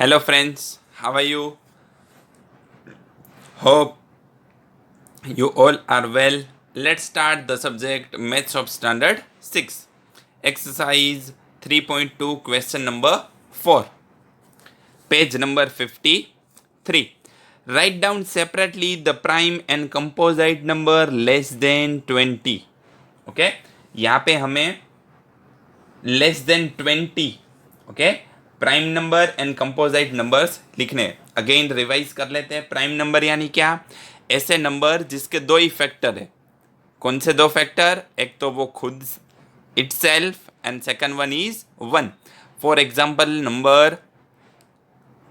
Hello friends, how are you? Hope you all are well. Let's start the subject Maths of Standard 6. Exercise 3.2 question number 4. Page number 53. Write down separately the prime and composite number less than 20. Okay? यहाँ पे हमें less than 20 okay prime number and composite numbers लिखने। Again revise कर लेते हैं। Prime number यानी क्या? ऐसे नंबर जिसके दो ही फैक्टर है। कौन से दो फैक्टर? एक तो वो खुद itself and second one is 1। For example number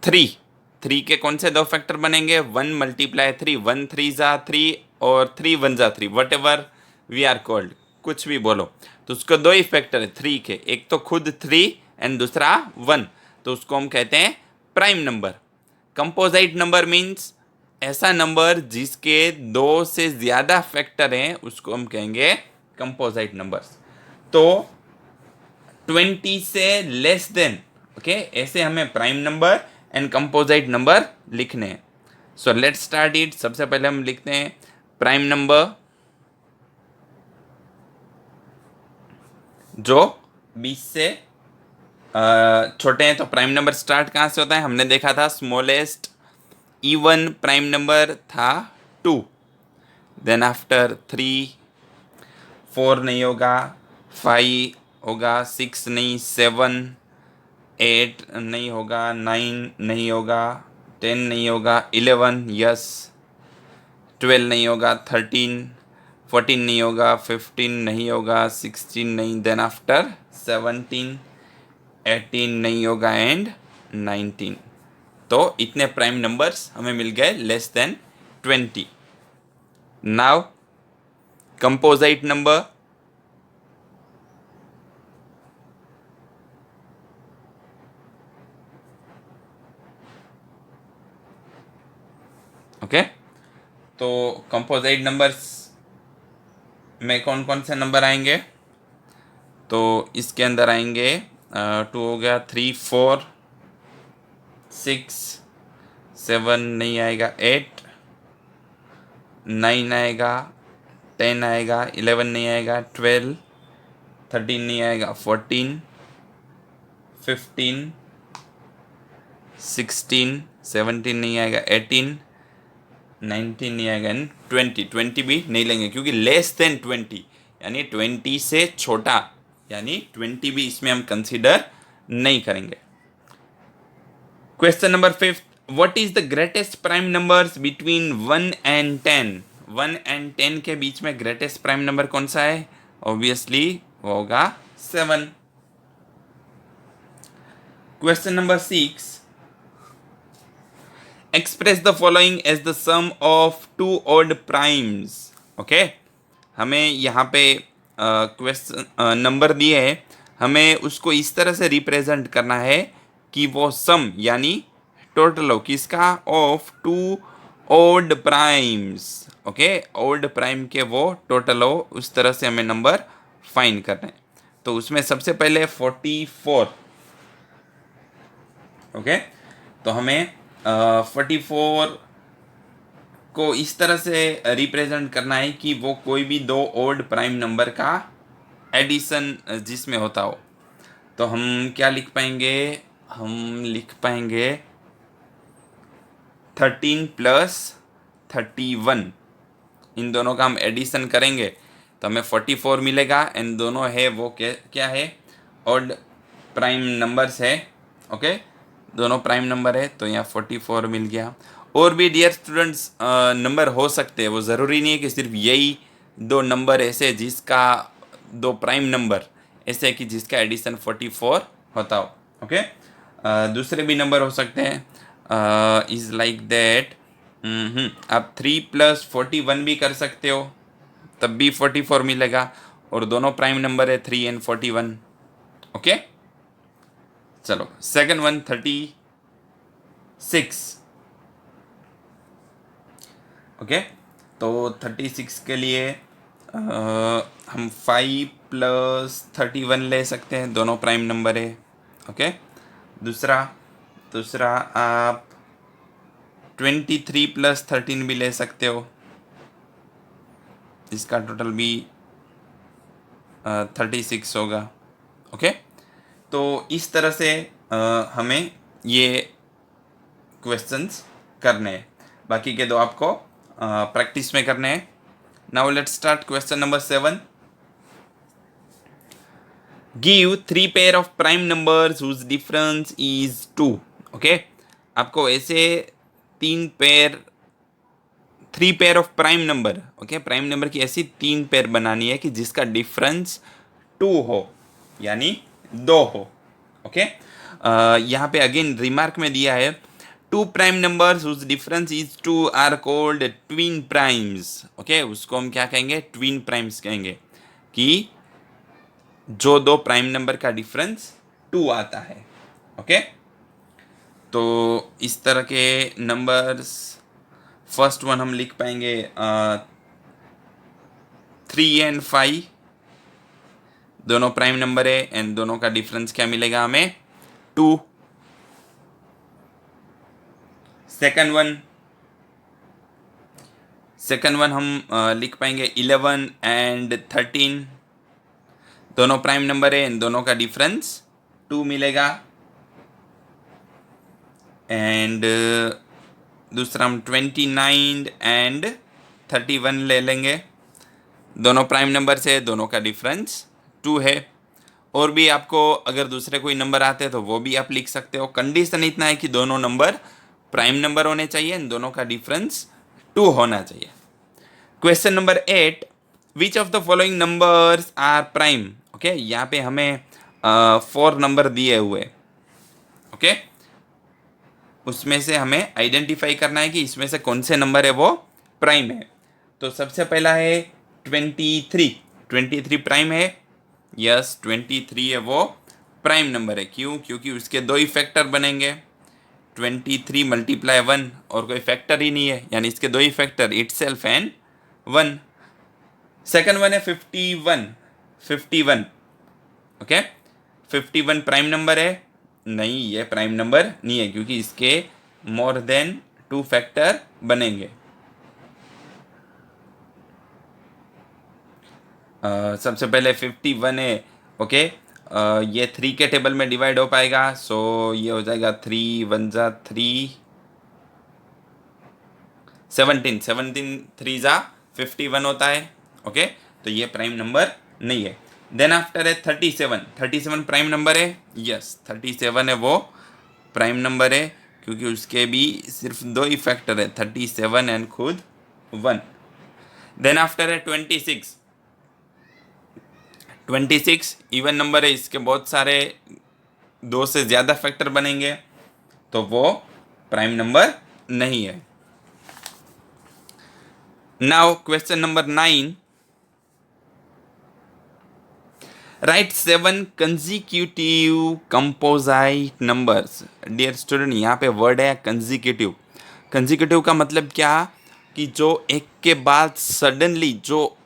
3 के कौन से दो फैक्टर बनेंगे? 1 मल्टीप्लाई 3, 1 3 जा 3 और 3 1 जा 3, whatever we are called, कुछ भी बोलो। तो उसको दो ही फैक्टर है 3 के, एक तो खुद 3 एंड दूसरा 1, तो उसको हम कहते हैं prime number. Composite number means ऐसा नंबर जिसके दो से ज़्यादा फैक्टर हैं, उसको हम कहेंगे कंपोजिट नंबर्स। तो 20 से लेस देन ओके ऐसे हमें prime number and composite number लिखने हैं। So let's start it. सबसे पहले हम लिखते हैं प्राइम नंबर जो 20 से छोटे हैं। तो प्राइम नंबर स्टार्ट कहाँ से होता है? हमने देखा था स्मॉलेस्ट इवन प्राइम नंबर था 2, देन आफ्टर 3, 4 नहीं होगा, 5 होगा, 6 नहीं, 7, 8 नहीं होगा, 9 नहीं होगा, 10 नहीं होगा, 11 यस, 12 नहीं होगा, 13, 14 नहीं होगा, 15 नहीं होगा, 16 नहीं, देन आफ्टर 17, 18 नहीं होगा एंड 19। तो इतने प्राइम नंबर्स हमें मिल गए less than 20। Now composite number okay. तो कंपोजिट नंबर्स में कौन कौन से नंबर आएंगे? तो इसके अंदर आएंगे 2 हो गया, 3 4 6 7 नहीं आएगा, 8 9 आएगा, 10 आएगा, 11 नहीं आएगा, 12 13 नहीं आएगा, 14 15 16 17 नहीं आएगा, 18 19 नहीं आएगा एंड 20 भी नहीं लेंगे क्योंकि लेस देन 20 यानी 20 से छोटा, यानी 20 भी इसमें हम कंसीडर नहीं करेंगे। Question number 5, what is the greatest prime numbers between 1 and 10? 1 and 10 के बीच में ग्रेटेस्ट प्राइम नंबर कौन सा है? ऑब्वियसली वो होगा 7। Question number 6, express the following as the sum of two odd primes. Okay, हमें यहाँ पे क्वेश्चन नंबर दिए है, हमें उसको इस तरह से रिप्रेजेंट करना है कि वो सम यानी टोटल हो किसका? Of two odd primes. Okay, odd prime के वो टोटल हो, उस तरह से हमें नंबर फाइंड करना है। तो उसमें सबसे पहले 44 ओके। तो हमें 44 को इस तरह से रिप्रेजेंट करना है कि वो कोई भी दो ऑड प्राइम नंबर का एडिशन जिसमें होता हो। तो हम क्या लिख पाएंगे? हम लिख पाएंगे 13 प्लस 31, इन दोनों का हम एडिशन करेंगे तो हमें 44 मिलेगा एंड दोनों है वो क्या है? ऑड प्राइम नंबर्स है। ओके, दोनों प्राइम नंबर है तो यहाँ 44 मिल गया। और भी डियर स्टूडेंट्स नंबर हो सकते हैं, वो ज़रूरी नहीं है कि सिर्फ यही दो नंबर ऐसे जिसका दो प्राइम नंबर ऐसे कि जिसका एडिशन 44 होता हो। ओके, दूसरे भी नंबर हो सकते हैं इज़ लाइक दैट। आप 3 प्लस 41 भी कर सकते हो, तब भी 44 मिलेगा और दोनों प्राइम नंबर है 3 एंड 41। ओके, चलो सेकंड वन 36। ओके, तो 36 के लिए हम 5 प्लस 31 ले सकते हैं, दोनों प्राइम नंबर है। ओके, दूसरा दूसरा आप 23 प्लस 13 भी ले सकते हो, इसका टोटल भी 36 होगा। ओके, तो इस तरह से हमें ये क्वेश्चंस करने हैं, बाकी के दो आपको प्रैक्टिस में करने हैं। Now let's start question number 7। Give 3 pair of prime numbers whose difference is 2। Okay, आपको ऐसे 3 pair of prime number, okay, prime number की ऐसी 3 पेयर बनानी है कि जिसका डिफरेंस 2 हो, यानी 2 हो। ओके, यहाँ पे अगेन रिमार्क में दिया है 2 prime numbers whose difference is 2 are called twin primes. Okay, उसको हम क्या कहेंगे? ट्विन प्राइम्स कहेंगे, कि जो दो प्राइम नंबर का डिफरेंस 2 आता है। ओके, तो इस तरह के नंबर्स, फर्स्ट वन हम लिख पाएंगे 3 एंड 5, दोनों प्राइम नंबर है एंड दोनों का डिफरेंस क्या मिलेगा हमें? 2। सेकंड वन हम लिख पाएंगे 11 एंड 13, दोनों प्राइम नंबर है एंड दोनों का डिफरेंस 2 मिलेगा। एंड दूसरा हम 29 एंड 31 ले लेंगे, दोनों प्राइम नंबर से, दोनों का डिफरेंस 2 है। और भी आपको अगर दूसरे कोई नंबर आते हैं तो वो भी आप लिख सकते हो। कंडीशन इतना है कि दोनों नंबर प्राइम नंबर होने चाहिए, दोनों का डिफरेंस 2 होना चाहिए। Question number 8, which of the following numbers are prime. Okay, यहाँ पे हमें 4 नंबर दिए हुए, ओके, उसमें से हमें आइडेंटिफाई करना है कि इसमें से कौन से नंबर है वो प्राइम है। तो सबसे पहला है 23 प्राइम है। यस, 23 है वो प्राइम नंबर है। क्यों? क्योंकि उसके दो ही फैक्टर बनेंगे, 23 मल्टीप्लाई 1, और कोई फैक्टर ही नहीं है, यानी इसके दो ही factor, itself and 1। Second one है 51। ओके, 51 प्राइम नंबर है? नहीं, ये प्राइम नंबर नहीं है, क्योंकि इसके मोर देन 2 फैक्टर बनेंगे। सबसे पहले 51 है। ओके, ये 3 के टेबल में डिवाइड हो पाएगा, सो ये हो जाएगा 3 1 जा 3, 17 3 जा 51 होता है। ओके, तो ये प्राइम नंबर नहीं है। देन आफ्टर है 37 प्राइम नंबर है। यस, 37 है वो प्राइम नंबर है, क्योंकि उसके भी सिर्फ दो ही फैक्टर है, 37 एंड खुद 1। देन आफ्टर है 26 इवन नंबर है, इसके बहुत सारे 2 से ज़्यादा फैक्टर बनेंगे, तो वो प्राइम नंबर नहीं है। Now question number 9, write 7 consecutive composite numbers. Dear student, यहाँ पे वर्ड है कंजिक्यूटिव। कंजिक्यूटिव का मतलब क्या? कि जो एक के बाद सडनली, जो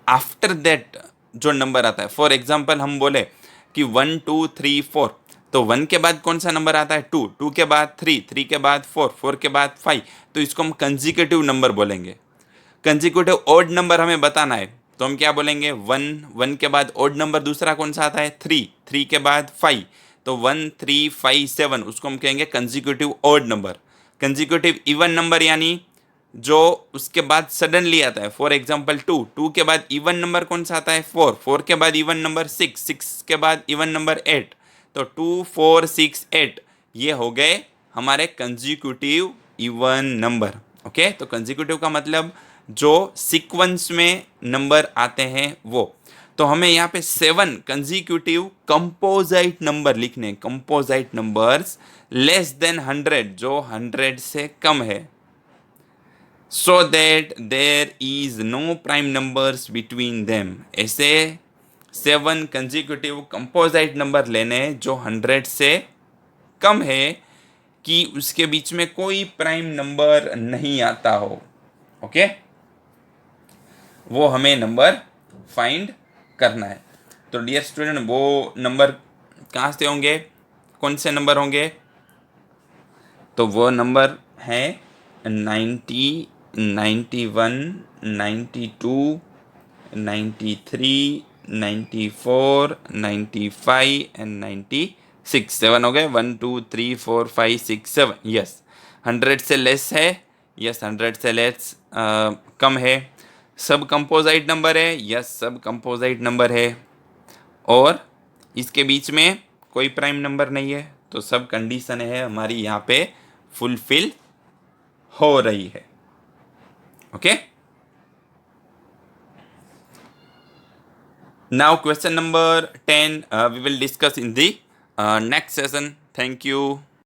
आफ्टर दैट जो नंबर आता है। फॉर एग्जाम्पल हम बोले कि 1 2 3 4, तो 1 के बाद कौन सा नंबर आता है? 2, 2 के बाद 3, 3 के बाद 4, 4 के बाद 5, तो इसको हम कंजिक्यूटिव नंबर बोलेंगे। कंजिक्यूटिव ऑड नंबर हमें बताना है, तो हम क्या बोलेंगे? 1 के बाद ऑड नंबर दूसरा कौन सा आता है? 3, 3 के बाद 5, तो 1 3 5 7, उसको हम कहेंगे consecutive odd number. Consecutive even number यानी जो उसके बाद सडनली आता है। फॉर एग्जाम्पल 2 के बाद इवन नंबर कौन सा आता है? 4 के बाद इवन नंबर 6 के बाद इवन नंबर 8, तो 2 4 6 8 ये हो गए हमारे कंजिक्यूटिव इवन नंबर। ओके, तो कंजिक्यूटिव का मतलब जो सीक्वेंस में नंबर आते हैं वो। तो हमें यहाँ पे 7 कंजिक्यूटिव कंपोजाइट नंबर लिखने, कंपोजाइट नंबर्स लेस देन 100, जो 100 से कम है, so that there is no prime numbers between them। ऐसे 7 कंजिक्यूटिव कंपोजाइट नंबर लेने जो 100 से कम है, कि उसके बीच में कोई प्राइम नंबर नहीं आता हो। ओके, वो हमें नंबर फाइंड करना है। तो डियर स्टूडेंट, वो नंबर कहाँ से होंगे? कौन से नंबर होंगे? तो वो नंबर है 90, 91, 92, 93, 94, 95 एंड 96। 7 हो गए। 1 2 3 4 5 6 7। यस, 100 से लेस है। यस, 100 से लेस कम है। सब कंपोजाइट नंबर है। यस, सब कंपोजाइट नंबर है। और इसके बीच में कोई प्राइम नंबर नहीं है, तो सब कंडीशन है हमारी यहाँ पे फुलफिल हो रही है। Okay, now question number 10 we will discuss in the next session. Thank you.